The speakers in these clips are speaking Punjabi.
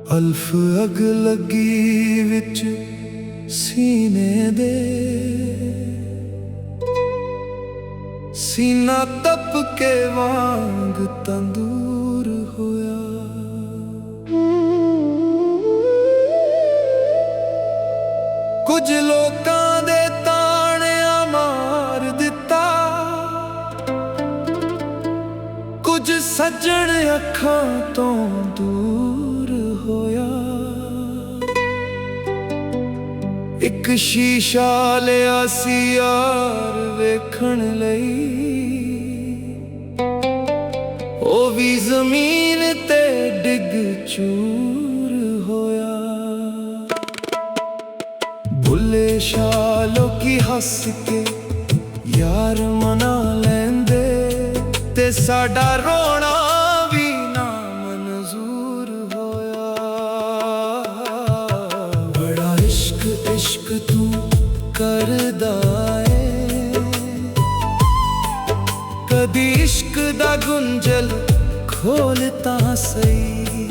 ਅਲਫ ਅਗ ਲੱਗੀ ਵਿੱਚ ਸੀਨੇ ਦੇ, ਸੀਨਾ ਤਪ ਕੇ ਵਾਂਗ ਤੰਦੂਰ ਹੋਇਆ। ਕੁਝ ਲੋਕਾਂ ਦੇ ਤਾਣਿਆਂ ਮਾਰ ਦਿੱਤਾ, ਕੁਝ ਸੱਜਣ ਅੱਖਾਂ ਤੋਂ ਦੂਰ ਹੋਇਆ। ਇੱਕ ਸ਼ੀਸ਼ਾ ਲਿਆ ਸੀ ਯਾਰ ਵੇਖਣ ਲਈ, ਉਹ ਵੀ ਜ਼ਮੀਨ ਤੇ ਡਿੱਗ ਚੂਰ ਹੋਇਆ। ਭੁੱਲੇ ਸ਼ਾਹ ਲੋਕੀ ਹੱਸ ਕੇ ਯਾਰ ਮਨਾ ਲੈਂਦੇ, ਤੇ ਸਾਡਾ ਰੋਣਾ ਵੀ ਨਾ ਮਨਜ਼ੂਰ ਹੋਇਆ। ਬੜਾ ਇਸ਼ਕ ਇਸ਼ਕ ਤੂੰ ਕਰਦਾ ਏ, ਕਦੀ ਇਸ਼ਕ ਦਾ ਗੁੰਝਲ ਖੋਲ ਤਾਂ ਸਹੀ।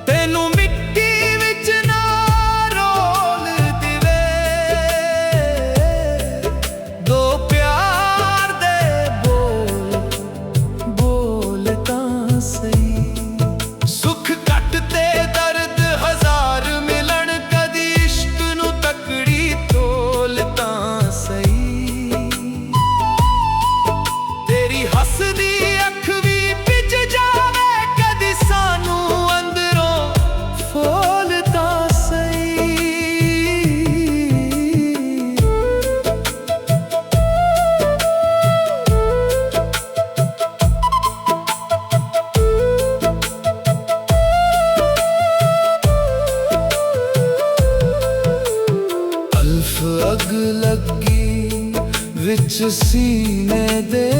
ਤੈਨੂੰ ਮਿੱਟੀ ਵਿੱਚ ਨਾ ਰੋਲ ਦਿਵੇ, ਦੋ ਪਿਆਰ ਦੇ ਬੋਲ ਬੋਲ ਤਾਂ ਸਹੀ। ਸੁੱਖ ਘੱਟ ਤੇ ਦਰਦ ਹਜ਼ਾਰ ਮਿਲਣ, ਕਦੀ ਇਸ਼ਕ ਨੂੰ ਤਕੜੀ ਤੋਲ ਤਾਂ ਸਹੀ। ਤੇਰੀ ਹੱਸਦੀ ਅੱਖ ਵੀ ਭਿੱਜ ਜਾਵੇ, ਕਦੀ ਸਾਨੂੰ ਅੰਦਰੋਂ ਫੋਲ ਤਾਂ ਸਹੀ। ਅਲਫ ਅਗ ਲੱਗੀ ਵਿੱਚ ਸੀਨੇ ਦੇ,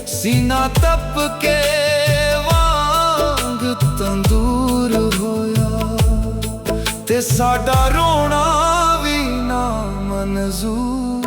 ਸੀਨਾ ਤਪ ਕੇ ਵਾਂਗ ਤੰਦੂਰ ਹੋਇਆ। ਤੇ ਸਾਡਾ ਰੋਣਾ ਵੀ ਨਾ ਮਨਜ਼ੂਰ